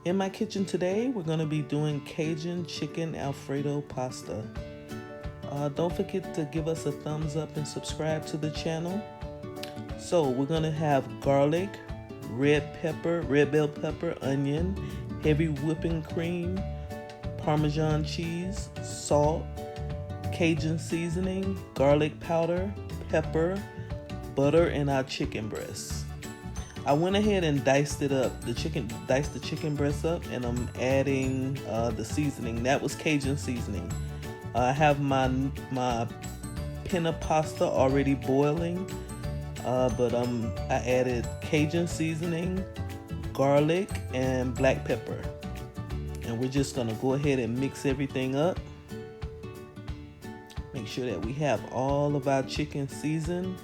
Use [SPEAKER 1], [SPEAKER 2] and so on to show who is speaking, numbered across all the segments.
[SPEAKER 1] In my kitchen today, we're going to be doing Cajun chicken Alfredo pasta. Don't forget to give us a thumbs up and subscribe to the channel. So we're going to have garlic, red bell pepper, onion, heavy whipping cream, Parmesan cheese, salt, Cajun seasoning, garlic powder, pepper, butter, and our chicken breasts. I went ahead and diced it up, diced the chicken breast up, and I'm adding the seasoning. That was Cajun seasoning. I have my penne pasta already boiling, but I added Cajun seasoning, garlic, and black pepper. And we're just gonna go ahead and mix everything up. Make sure that we have all of our chicken seasoned.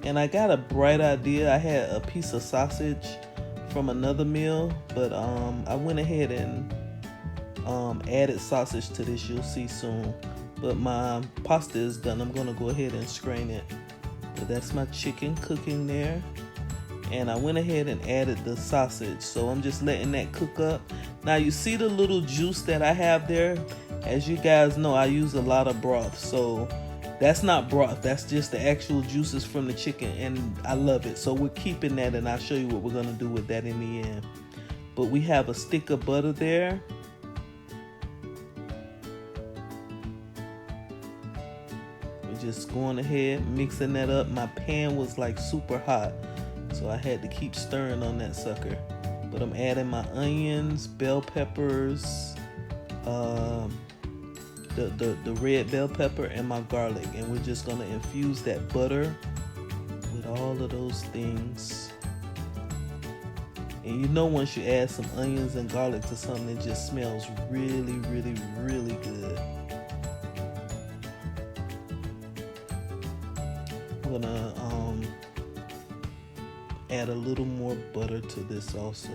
[SPEAKER 1] And I got a bright idea. I had a piece of sausage from another meal, but I went ahead and added sausage to this. You'll see soon. But my pasta is done. I'm gonna go ahead and strain it. But that's my chicken cooking there. And I went ahead and added the sausage. So I'm just letting that cook up. Now you see the little juice that I have there. As you guys know, I use a lot of broth. So that's not broth, that's just the actual juices from the chicken, and I love it. So we're keeping that, and I'll show you what we're gonna do with that in the end. But we have a stick of butter there. We're just going ahead, mixing that up. My pan was like super hot, so I had to keep stirring on that sucker. But I'm adding my onions, bell peppers, the red bell pepper, and my garlic, and we're just gonna infuse that butter with all of those things. And you know, once you add some onions and garlic to something, it just smells really, really, really good. I'm gonna add a little more butter to this also.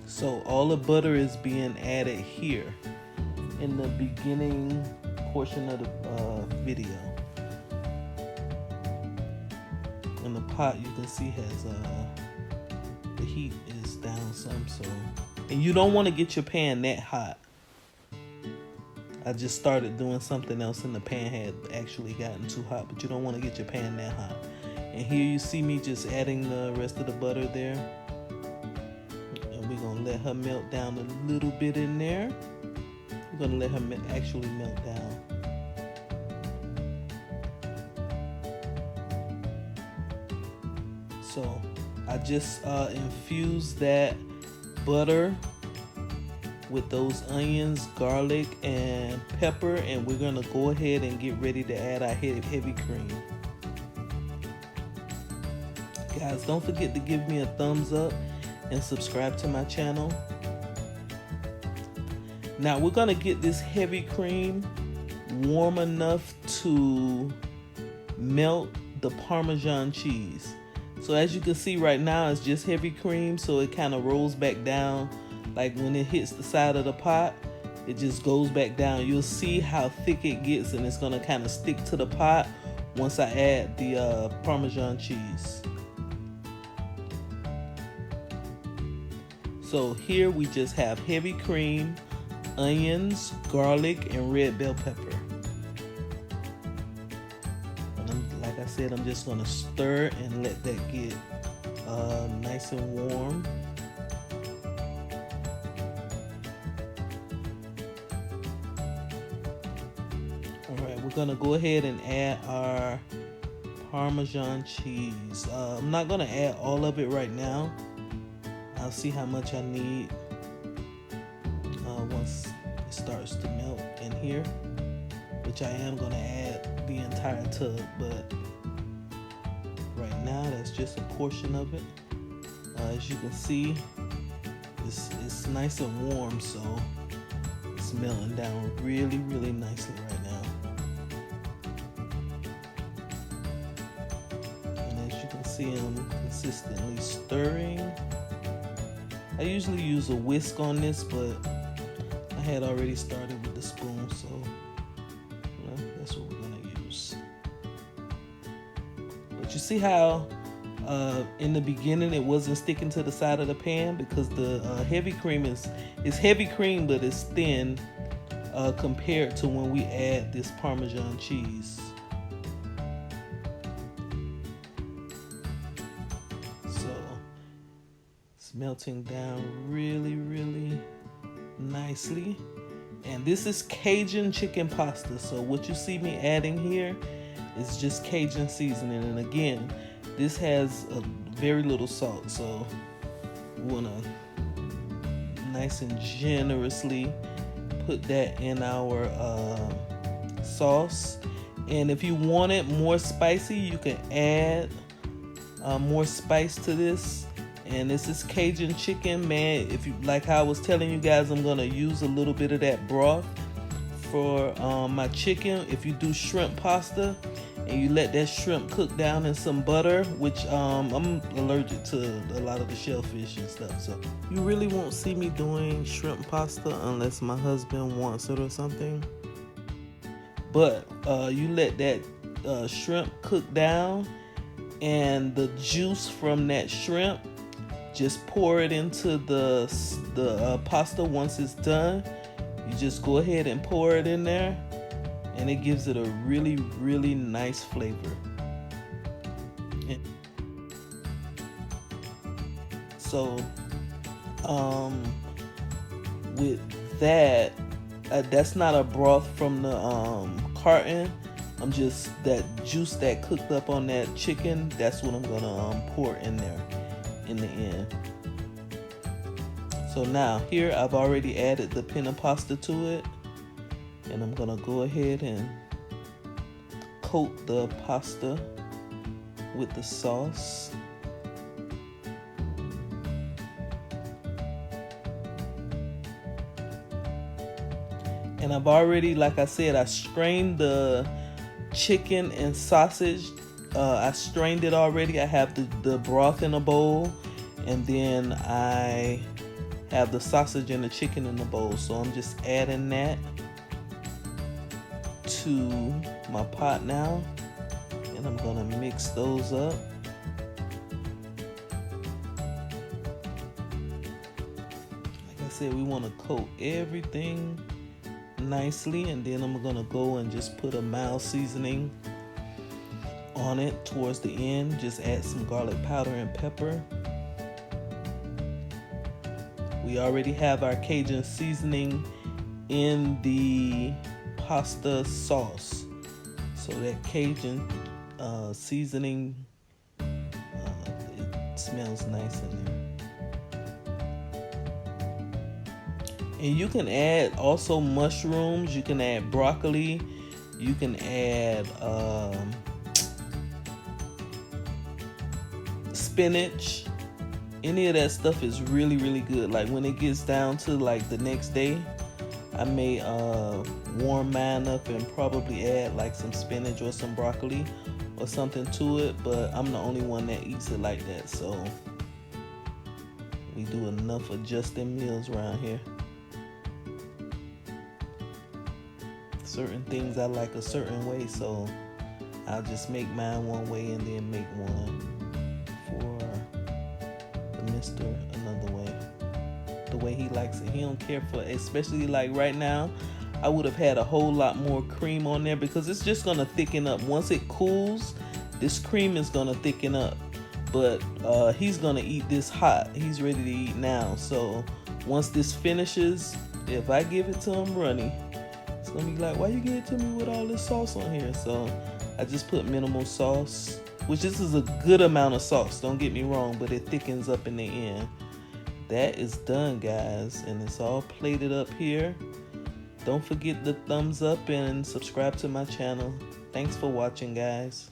[SPEAKER 1] So all the butter is being added here in the beginning portion of the video. And the pot, you can see, has the heat is down some. So, and you don't want to get your pan that hot. I just started doing something else and the pan had actually gotten too hot, but you don't want to get your pan that hot. And here you see me just adding the rest of the butter there. We're gonna let her melt down a little bit in there. We're gonna let her actually melt down. So I just infused that butter with those onions, garlic, and pepper, and we're gonna go ahead and get ready to add our heavy cream. Guys, don't forget to give me a thumbs up and subscribe to my channel. Now we're gonna get this heavy cream warm enough to melt the Parmesan cheese. So as you can see right now, it's just heavy cream, so it kind of rolls back down. Like when it hits the side of the pot, it just goes back down. You'll see how thick it gets, and it's gonna kind of stick to the pot once I add the Parmesan cheese. So here we just have heavy cream, onions, garlic, and red bell pepper. And like I said, I'm just gonna stir and let that get nice and warm. All right, we're gonna go ahead and add our Parmesan cheese. I'm not gonna add all of it right now. I'll see how much I need once it starts to melt in here, which I am going to add the entire tub, but right now that's just a portion of it. As you can see, it's nice and warm, so it's melting down really, really nicely right now. And as you can see, I'm consistently stirring. I usually use a whisk on this, but I had already started with the spoon, so that's what we're gonna use. But you see how in the beginning it wasn't sticking to the side of the pan, because the heavy cream is heavy cream, but it's thin compared to when we add this Parmesan cheese. So it's melting down really, really nicely. And this is Cajun chicken pasta. So what you see me adding here is just Cajun seasoning. And again, this has a very little salt. So we want to nice and generously put that in our sauce. And if you want it more spicy, you can add more spice to this. And this is Cajun chicken, man. If you like how I was telling you guys, I'm gonna use a little bit of that broth for my chicken. If you do shrimp pasta and you let that shrimp cook down in some butter, which I'm allergic to a lot of the shellfish and stuff, so you really won't see me doing shrimp pasta unless my husband wants it or something. But you let that shrimp cook down, and the juice from that shrimp, just pour it into the pasta once it's done. You just go ahead and pour it in there, and it gives it a really, really nice flavor. So with that, that's not a broth from the carton. I'm just, that juice that cooked up on that chicken, that's what I'm gonna pour in there in the end. So now here I've already added the penne pasta to it, and I'm gonna go ahead and coat the pasta with the sauce. And I've already, like I said, I strained the chicken and sausage. I strained it already. I have the broth in a bowl, and then I have the sausage and the chicken in the bowl. So I'm just adding that to my pot now, and I'm gonna mix those up. Like I said, we want to coat everything nicely, and then I'm gonna go and just put a mild seasoning on it towards the end. Just add some garlic powder and pepper. We already have our Cajun seasoning in the pasta sauce, so that Cajun seasoning, it smells nice in there. And you can add also mushrooms, you can add broccoli, you can add spinach. Any of that stuff is really, really good. Like when it gets down to like the next day, I may warm mine up and probably add like some spinach or some broccoli or something to it, but I'm the only one that eats it like that, so we do enough adjusting meals around here. Certain things I like a certain way, so I'll just make mine one way and then make one for the mister another way, the way he likes it. He don't care for, especially like right now, I would have had a whole lot more cream on there because it's just gonna thicken up. Once it cools, this cream is gonna thicken up, but he's gonna eat this hot. He's ready to eat now, so once this finishes, if I give it to him runny, it's gonna be like, why you give it to me with all this sauce on here? So I just put minimal sauce, which this is a good amount of sauce, don't get me wrong, but it thickens up in the end. That is done, guys, and it's all plated up here. Don't forget the thumbs up and subscribe to my channel. Thanks for watching, guys.